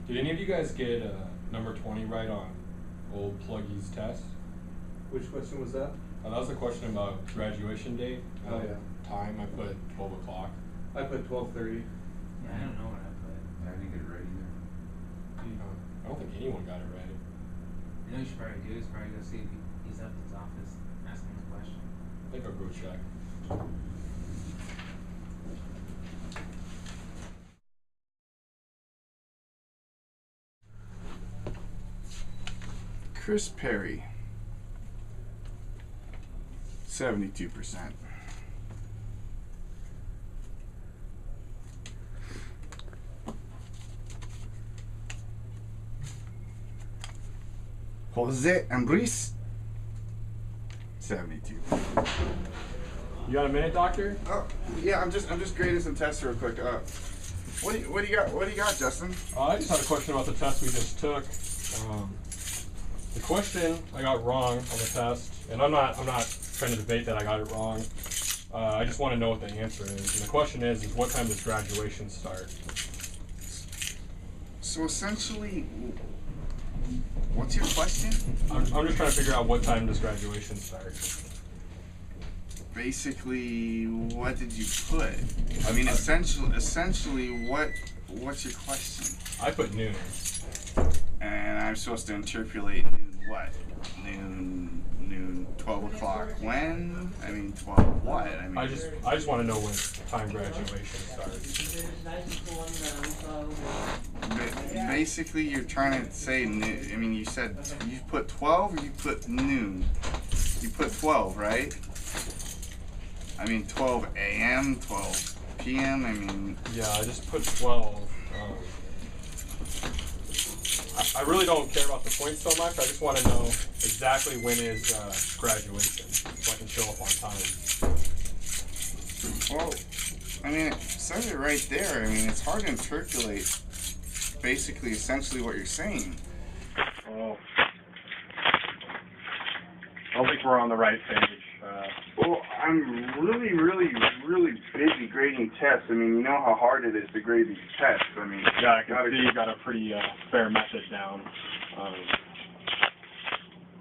Did any of you guys get number 20 right on old Pluggy's test? Which question was that? That was the question about graduation date. Oh yeah. Time, I put 12 o'clock. I put 12:30. Yeah, I don't know what I put. I didn't get it right either. I don't think anyone got it right. You know what you should probably do is probably go see if he's up at his office, ask him the question. I think I'll go check. Chris Perry, 72%. Jose Ambris, 72. You got a minute, Doctor? Oh yeah, I'm just grading some tests real quick. What do you got, Justin? I just had a question about the test we just took. The question I got wrong on the test, and I'm not trying to debate that I got it wrong. I just want to know what the answer is. And the question is what time does graduation start? So essentially, what's your question? I'm just trying to figure out what time does graduation start. Basically, what did you put? I mean, essentially, what's your question? I put noon. And I'm supposed to interpolate noon what? Noon 12 o'clock when? I mean 12 what? I mean I just want to know when time graduation starts. Basically, you're trying to say noon. I mean, you said you put 12 or you put noon? You put 12, right? I mean 12 a.m., 12 p.m. I mean. Yeah, I just put 12. I really don't care about the points so much. I just want to know exactly when is graduation, so I can show up on time. Well, I mean, it says it right there. I mean, it's hard to interpolate basically, essentially what you're saying. Oh. I don't think we're on the right page. Well, I'm really busy grading tests. I mean, you know how hard it is to grade these tests. I mean, yeah, I can see you got a pretty fair method down.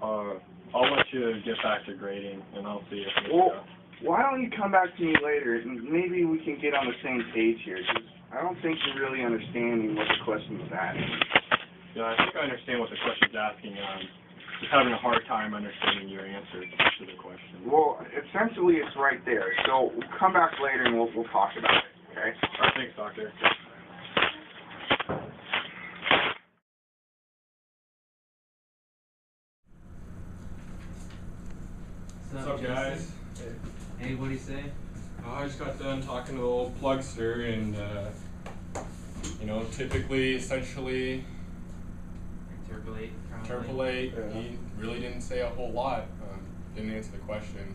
I'll let you get back to grading, and I'll see if. Well, why don't you come back to me later, and maybe we can get on the same page here? 'Cause I don't think you're really understanding what the question is asking. Yeah, I think I understand what the question's asking. Just having a hard time understanding your answer to the question. Well, essentially, it's right there. So we'll come back later and we'll talk about it. Okay? All right, thanks, Doctor. What's up, guys? Hey, what'd he say? I just got done talking to the old plugster, and typically, essentially. Interpolate. Yeah. He really didn't say a whole lot. Didn't answer the question.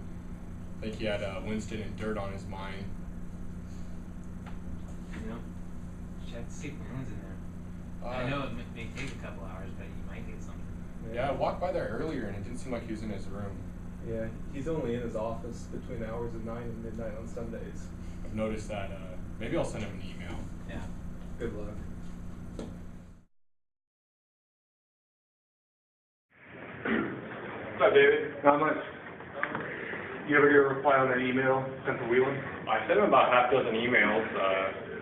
I think he had Winston and dirt on his mind. Check to see if Moon's in there. I know it may take a couple hours, but you might get something. Yeah, I walked by there earlier, and it didn't seem like he was in his room. Yeah, he's only in his office between the hours of 9 and midnight on Sundays. I've noticed that. Maybe I'll send him an email. Yeah. Good luck. What's up, David? Not much. You ever get a reply on that email sent to Whelan? I sent him about half a dozen emails.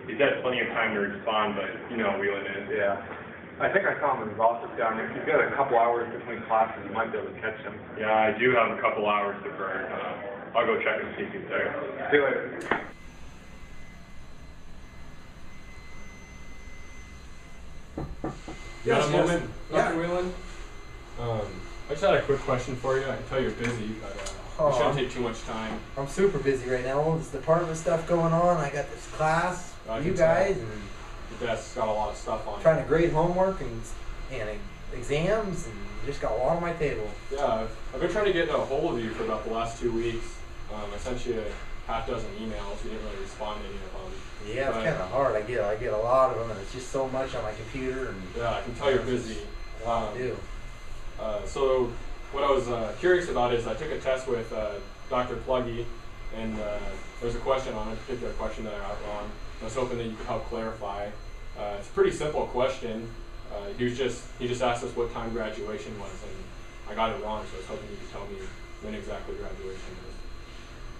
He's had plenty of time to respond, but you know how Whelan is. Yeah. I think I saw him in his office down there. If you've got a couple hours between classes, you might be able to catch him. Yeah, I do have a couple hours to burn. I'll go check and see if he's there. See you later. You got a moment, Yeah. Dr. Whelan? I just had a quick question for you. I can tell you're busy, but it shouldn't take too much time. I'm super busy right now. All this department stuff going on. I got this class, I you can tell. guys, and Your desk's got a lot of stuff on it. trying to grade homework and exams, and just got a lot on my table. Yeah, I've been trying to get a hold of you for about the last 2 weeks. I sent you a half dozen emails. You didn't really respond to any of them. Yeah, it's But- kind of hard. I get a lot of them, and it's just so much on my computer. And Yeah, I can tell you're busy. a lot to do. So what I was curious about is I took a test with Dr. Pluggy, and there's a question on it, a particular question that I got wrong. I was hoping that you could help clarify. It's a pretty simple question. He just asked us what time graduation was, and I got it wrong, so I was hoping you could tell me when exactly graduation is.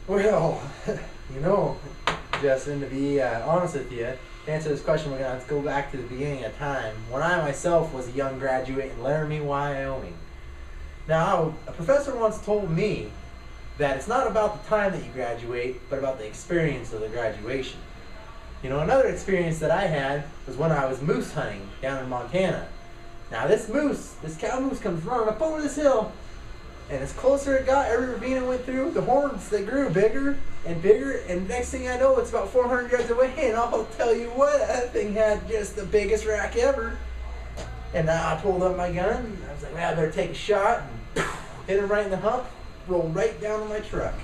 Well, you know, Justin, to be honest with you, to answer this question, we're going to have to go back to the beginning of time, when I myself was a young graduate in Laramie, Wyoming. Now, a professor once told me that it's not about the time that you graduate, but about the experience of the graduation. You know, another experience that I had was when I was moose hunting down in Montana. Now this cow moose comes running up over this hill, and as closer it got, every ravine it went through, the horns, they grew bigger and bigger, and next thing I know, it's about 400 yards away, and I'll tell you what, that thing had just the biggest rack ever. And I pulled up my gun, and I was like, well, I better take a shot, and hit him right in the hump, rolled right down in my truck.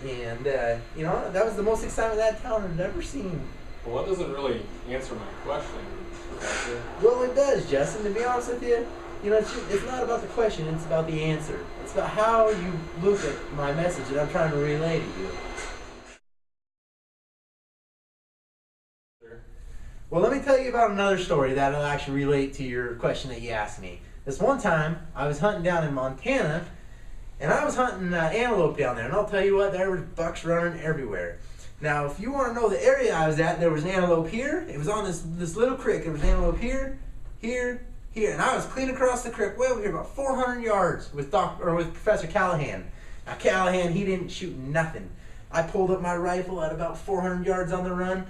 And, you know, that was the most excitement that town had ever seen. Well, that doesn't really answer my question, Professor. Well, it does, Justin. To be honest with you, you know, it's not about the question, it's about the answer. It's about how you look at my message that I'm trying to relay to you. Well, let me tell you about another story that'll actually relate to your question that you asked me. This one time, I was hunting down in Montana, and I was hunting antelope down there, and I'll tell you what, there was bucks running everywhere. Now, if you want to know the area I was at, there was an antelope here. It was on this little creek. There was an antelope here, here, here, and I was clean across the creek, way over here, about 400 yards with Professor Callahan. Now, Callahan, he didn't shoot nothing. I pulled up my rifle at about 400 yards on the run.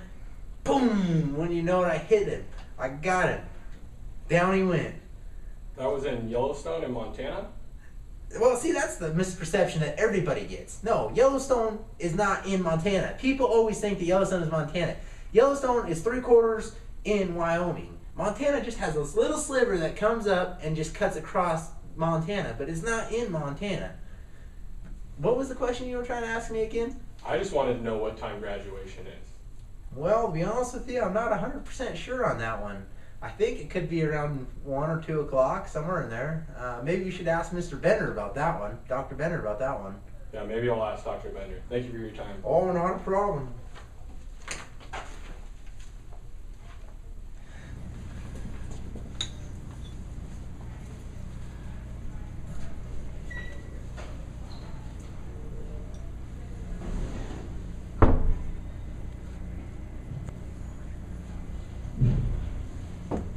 Boom! When you know it, I hit him. I got him. Down he went. That was in Yellowstone in Montana? Well, see, that's the misperception that everybody gets. No, Yellowstone is not in Montana. People always think that Yellowstone is Montana. Yellowstone is 3/4 in Wyoming. Montana just has this little sliver that comes up and just cuts across Montana, but it's not in Montana. What was the question you were trying to ask me again? I just wanted to know what time graduation is. Well, to be honest with you, I'm not 100% sure on that one. I think it could be around 1 or 2 o'clock, somewhere in there. Maybe you should ask Mr. Bender about that one, Dr. Bender about that one. Yeah, maybe I'll ask Dr. Bender. Thank you for your time. Oh, not a problem.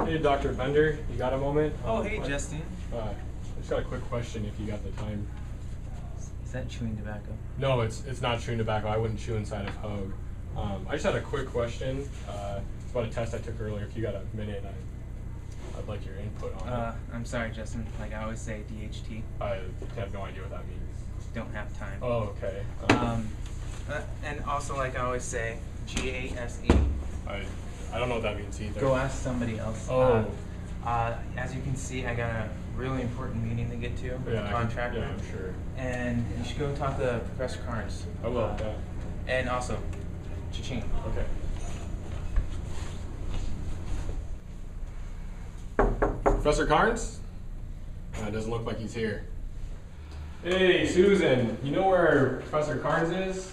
Hey, Dr. Bender, you got a moment? Oh, hey, Justin. I just got a quick question if you got the time. Is that chewing tobacco? No, it's not chewing tobacco. I wouldn't chew inside of Hogue. I just had a quick question. It's about a test I took earlier. If you got a minute, I'd like your input on it. I'm sorry, Justin. Like I always say, DHT. I have no idea what that means. Don't have time. Oh, okay. And also, like I always say, GASE. I don't know what that means either. Go ask somebody else. Oh. As you can see, I got a really important meeting to get to with the contractor. Yeah, I'm sure. And you should go talk to Professor Carnes. I will, yeah. And also, cha-ching. Okay. Professor Carnes? It doesn't look like he's here. Hey, Susan, you know where Professor Carnes is?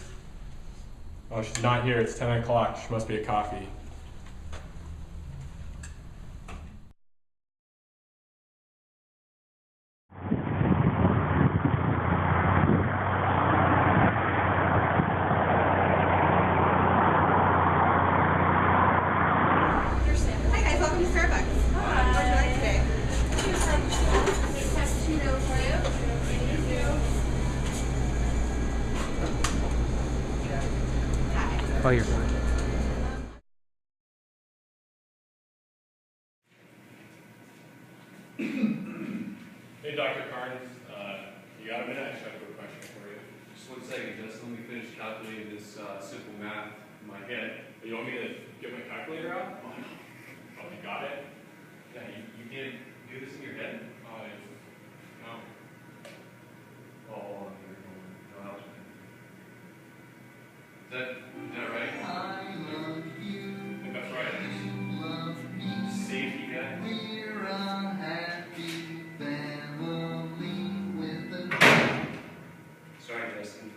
Oh, she's not here. It's 10 o'clock. She must be at coffee. Hi guys, welcome to Starbucks. What would you like today? Cappuccino for you. Hi. Oh, you're Hey, Dr. Carnes. You got a minute? I just have a quick question for you. Just 1 second, Justin. Let me finish calculating this simple math in my head. You want me to get my calculator out? Oh, you got it? Yeah, you can't do this in your head? No. Oh, hold on here. No, that was me. Is that right? I think that's right. Safety guy? Sorry, Justin.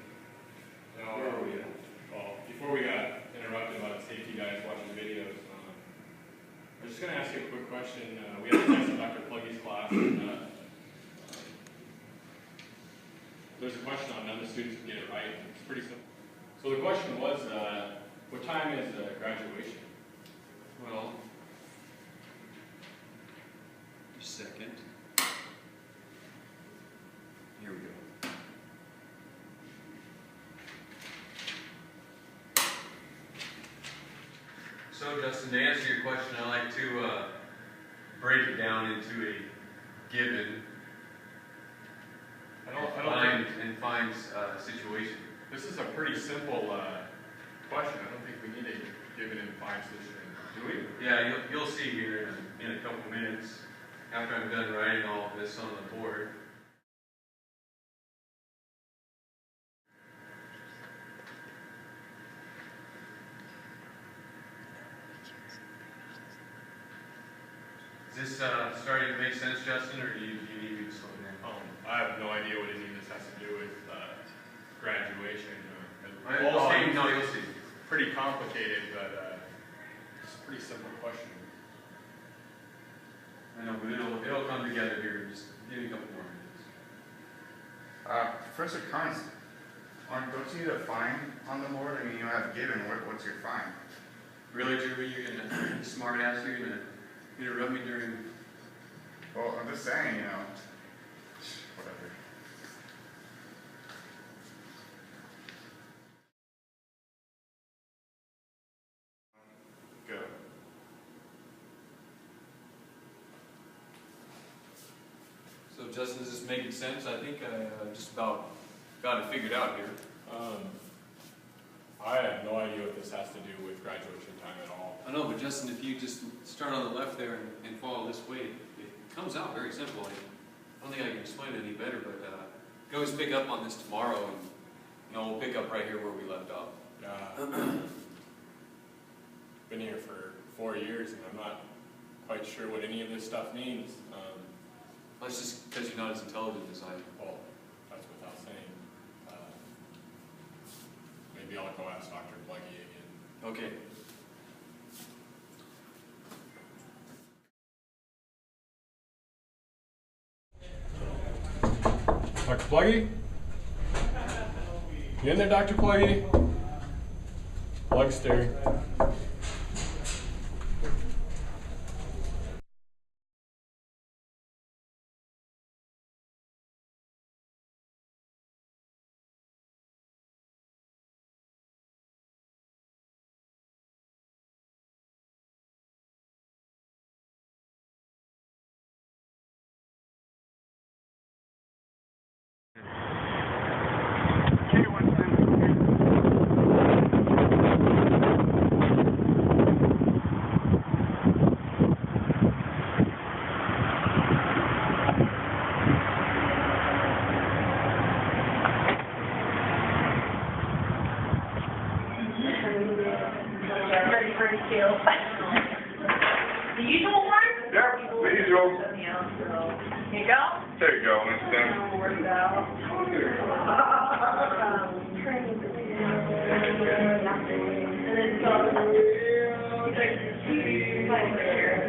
No, Where were we at? Well, before we got interrupted by the safety guys watching the videos, I was just going to ask you a there's a question on none of the students can get it right. It's pretty simple. So the question was, what time is graduation? Well, just a second. Here we go. So, Justin, to answer your question, I like to break it down into a given find situation. This is a pretty simple question. I don't think we need a given and find solution, do we? Yeah, you'll see here in a couple minutes after I'm done writing all of this on the board. Is this starting to make sense, Justin, or do you need me to slow down? I have no idea what any of this has to do with graduation. You'll see. Pretty complicated, but it's a pretty simple question. I know, but it'll come together here. Just give me a couple more minutes. Professor Carnes, don't you need a find on the board? I mean, you don't have given. What's your find? Really, Drew, you're gonna smart ass, you're gonna interrupt me during. Well, I'm just saying, whatever. Go. So, Justin, is this making sense? I think I just about got it figured out here. I have no idea what this has to do with graduation time at all. I know, but Justin, if you just start on the left there and follow this way, it comes out very simple. I don't think I can explain it any better, but you can always pick up on this tomorrow, and we'll pick up right here where we left off. Been here for 4 years, and I'm not quite sure what any of this stuff means. That's just because you're not as intelligent as I am. Well, that's without saying. Maybe I'll go ask Dr. Pluggy again. Okay. Dr. Pluggy? You in there, Dr. Pluggy? Plug's staring. The usual one? Yep, the usual. Here you go. There you go, Miss Tim. And then